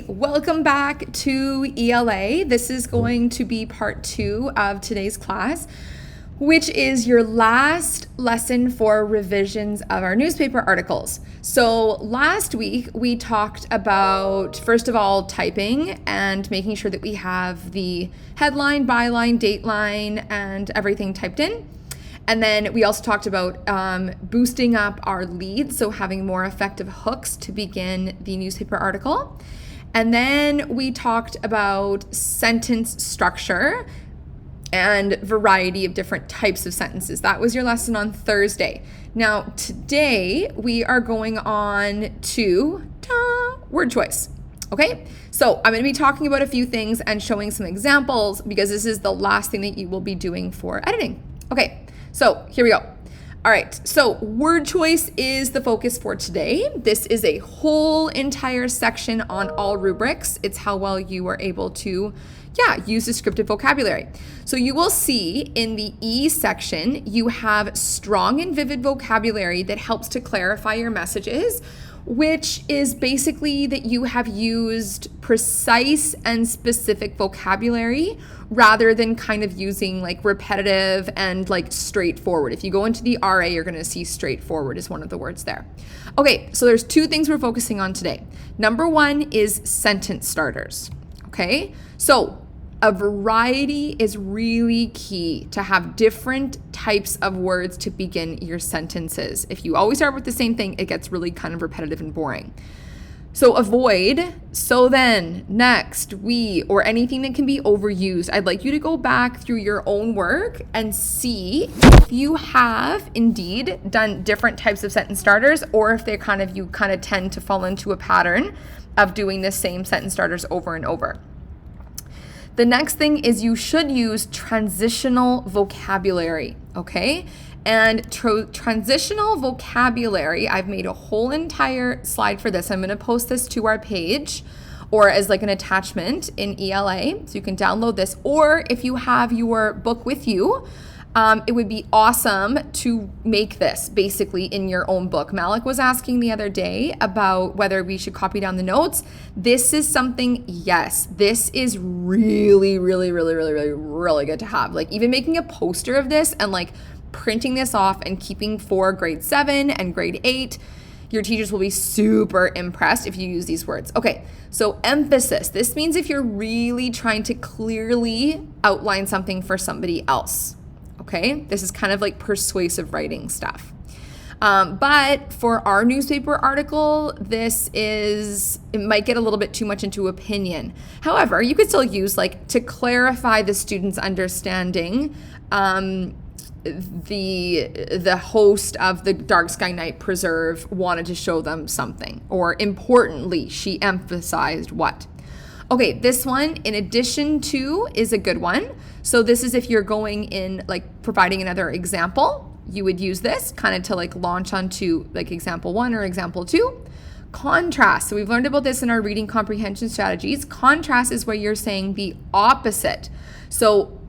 Welcome back to ELA. This is going to be part 2 of today's class, which is your last lesson for revisions of our newspaper articles. So last week we talked about, first of all, typing and making sure that we have the headline, byline, dateline, and everything typed in. And then we also talked about boosting up our leads, so having more effective hooks to begin the newspaper article. And then we talked about sentence structure and variety of different types of sentences. That was your lesson on Thursday. Now, today we are going on to word choice. Okay, so I'm going to be talking about a few things and showing some examples because this is the last thing that you will be doing for editing. Okay, so here we go. All right, so word choice is the focus for today. This is a whole entire section on all rubrics. It's how well you are able to, use descriptive vocabulary. So you will see in the E section, you have strong and vivid vocabulary that helps to clarify your messages, which is basically that you have used precise and specific vocabulary rather than kind of using like repetitive and like straightforward. If you go into the RA, you're going to see straightforward is one of the words there. Okay, so there's two things we're focusing on today. Number one is sentence starters. Okay, so a variety is really key to have different types of words to begin your sentences. If you always start with the same thing, it gets really kind of repetitive and boring. So avoid, so then, next, we, or anything that can be overused. I'd like you to go back through your own work and see if you have indeed done different types of sentence starters or if you kind of tend to fall into a pattern of doing the same sentence starters over and over. The next thing is you should use transitional vocabulary, okay? And transitional vocabulary, I've made a whole entire slide for this. I'm going to post this to our page or as like an attachment in ELA, so you can download this. Or if you have your book with you, it would be awesome to make this basically in your own book. Malik was asking the other day about whether we should copy down the notes. This is something, yes, this is really, really, really, really, really, really good to have. Like even making a poster of this and like printing this off and keeping for grade 7 and grade 8, your teachers will be super impressed if you use these words. Okay, so emphasis. This means if you're really trying to clearly outline something for somebody else. Okay, this is kind of like persuasive writing stuff. But for our newspaper article, it might get a little bit too much into opinion. However, you could still use like to clarify the student's understanding. The host of the Dark Sky Night Preserve wanted to show them something, or importantly, she emphasized what. Okay, this one, in addition to, is a good one. So this is if you're going in, like providing another example, you would use this kind of to like launch onto like example 1 or example 2. Contrast. So we've learned about this in our reading comprehension strategies. Contrast is where you're saying the opposite. So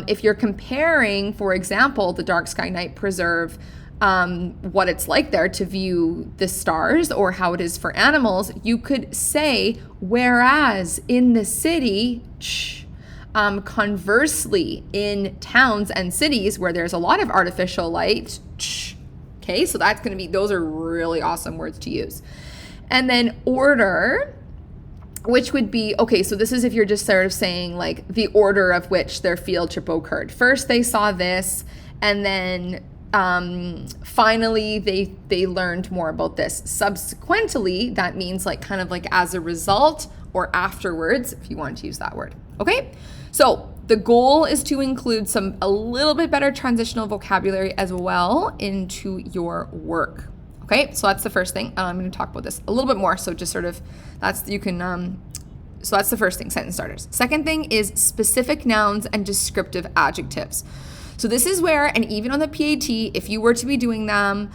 if you're comparing, for example, the Dark Sky Night Preserve, what it's like there to view the stars or how it is for animals, you could say, whereas in the city, conversely, in towns and cities where there's a lot of artificial light, okay, so that's going to be, those are really awesome words to use. And then order, which would be, okay, so this is if you're just sort of saying like the order of which their field trip occurred. First they saw this, and then finally they learned more about this. Subsequently, that means like kind of like as a result or afterwards, if you want to use that word. Okay, so the goal is to include a little bit better transitional vocabulary as well into your work. Okay, so that's the first thing. I'm going to talk about this a little bit more. So just sort of, so that's the first thing, sentence starters. Second thing is specific nouns and descriptive adjectives. So this is where, and even on the PAT, if you were to be doing them,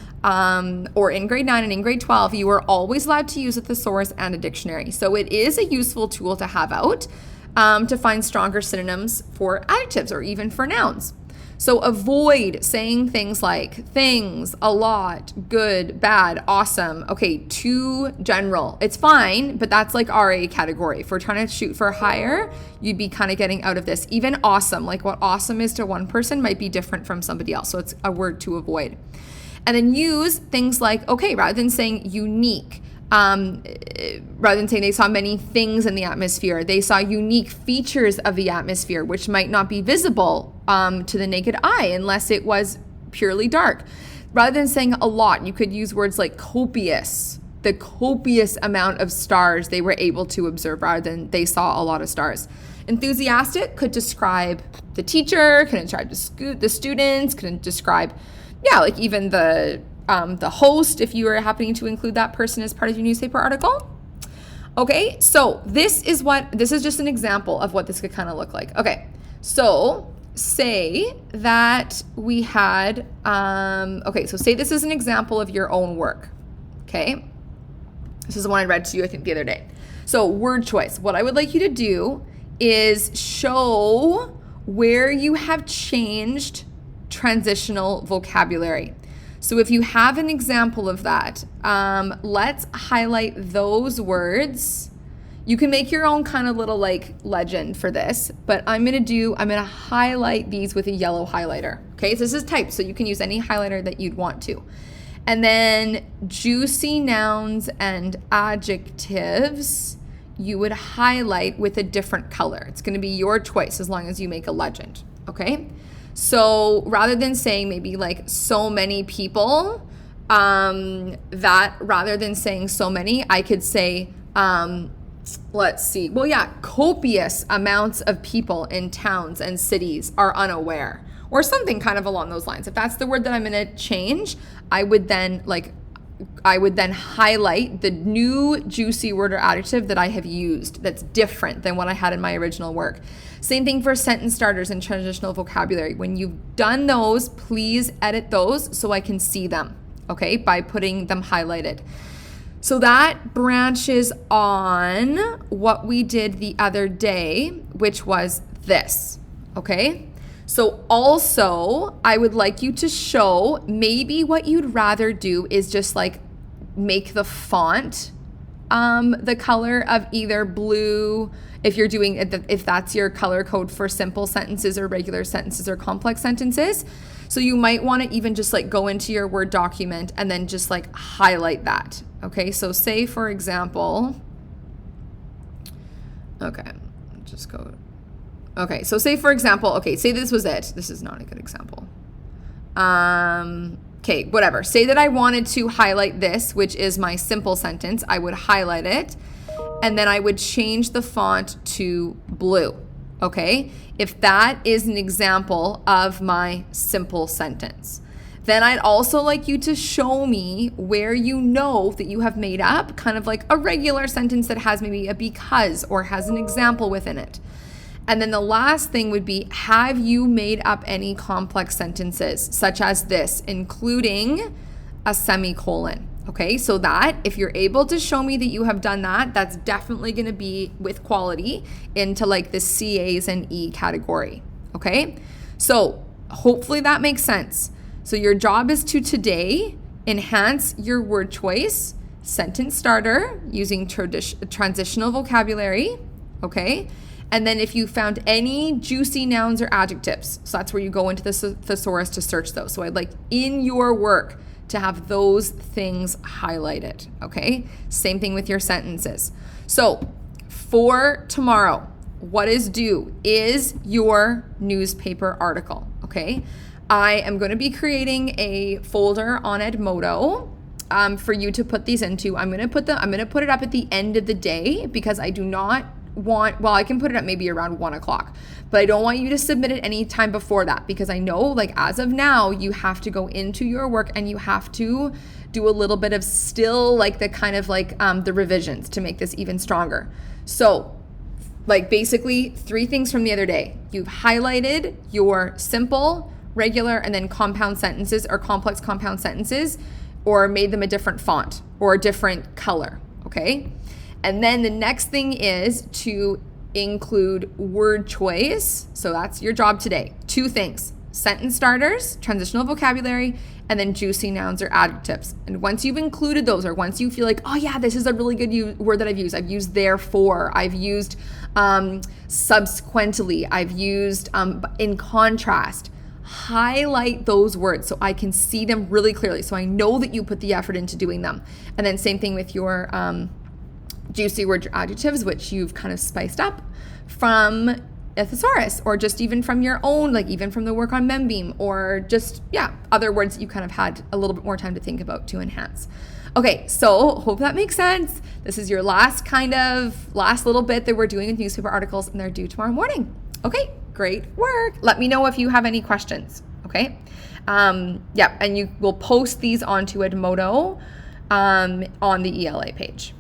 or in grade 9 and in grade 12, you are always allowed to use a thesaurus and a dictionary. So it is a useful tool to have out to find stronger synonyms for adjectives or even for nouns. So avoid saying things like things, a lot, good, bad, awesome. Okay, too general. It's fine, but that's like RA category. If we're trying to shoot for higher, you'd be kind of getting out of this. Even awesome, like what awesome is to one person might be different from somebody else. So it's a word to avoid. And then use things like, okay, rather than saying unique, rather than saying they saw many things in the atmosphere, they saw unique features of the atmosphere, which might not be visible to the naked eye unless it was purely dark. Rather than saying a lot, you could use words like copious, the copious amount of stars they were able to observe rather than they saw a lot of stars. Enthusiastic could describe the teacher, could describe the students, could describe, like even the host, if you are happening to include that person as part of your newspaper article. Okay, so this is just an example of what this could kind of look like. Okay, so say that we had, so say this is an example of your own work, okay? This is the one I read to you, I think, the other day. So word choice. What I would like you to do is show where you have changed transitional vocabulary. So if you have an example of that, let's highlight those words. You can make your own kind of little like legend for this, but I'm gonna highlight these with a yellow highlighter. Okay, so this is typed, so you can use any highlighter that you'd want to. And then juicy nouns and adjectives, you would highlight with a different color. It's gonna be your choice as long as you make a legend, okay? So rather than saying maybe like so many people, rather than saying so many, I could say, copious amounts of people in towns and cities are unaware, or something kind of along those lines. If that's the word that I'm going to change, I would then highlight the new juicy word or adjective that I have used that's different than what I had in my original work. Same thing for sentence starters and transitional vocabulary. When you've done those, please edit those so I can see them, okay, by putting them highlighted. So that branches on what we did the other day, which was this, okay? So also, I would like you to show maybe what you'd rather do is just like make the font the color of either blue, if that's your color code for simple sentences or regular sentences or complex sentences. So you might want to even just like go into your Word document and then just like highlight that. Okay, so say for example, say this was it. This is not a good example. Okay, whatever. Say that I wanted to highlight this, which is my simple sentence. I would highlight it, and then I would change the font to blue, okay? If that is an example of my simple sentence. Then I'd also like you to show me where you know that you have made up kind of like a regular sentence that has maybe a because or has an example within it. And then the last thing would be, have you made up any complex sentences, such as this, including a semicolon? Okay, so that if you're able to show me that you have done that, that's definitely going to be with quality into like the CAs and E category. Okay, so hopefully that makes sense. So your job is to today enhance your word choice, sentence starter using transitional vocabulary. Okay. And then if you found any juicy nouns or adjectives, so that's where you go into the thesaurus to search those. So I'd like in your work to have those things highlighted, okay? Same thing with your sentences. So for tomorrow, what is due is your newspaper article, okay? I am going to be creating a folder on Edmodo for you to put these into. I'm going to put it up at the end of the day because I do not I can put it up maybe around 1 o'clock, but I don't want you to submit it any time before that because I know like as of now, you have to go into your work and you have to do a little bit of still like the kind of like the revisions to make this even stronger. So like basically 3 things from the other day. You've highlighted your simple, regular, and then compound sentences or complex compound sentences or made them a different font or a different color, okay? And then the next thing is to include word choice. So that's your job today. 2 things. sentence starters, transitional vocabulary, and then juicy nouns or adjectives. And once you've included those, or once you feel like, oh yeah, this is a really good word that I've used therefore, I've used subsequently, I've used in contrast, highlight those words so I can see them really clearly, so I know that you put the effort into doing them. And then same thing with your juicy words or adjectives, which you've kind of spiced up from a thesaurus, or just even from your own, like even from the work on Membeam, or just, other words that you kind of had a little bit more time to think about to enhance. Okay, so hope that makes sense. This is your last little bit that we're doing with newspaper articles, and they're due tomorrow morning. Okay, great work. Let me know if you have any questions, okay? And you will post these onto Edmodo on the ELA page.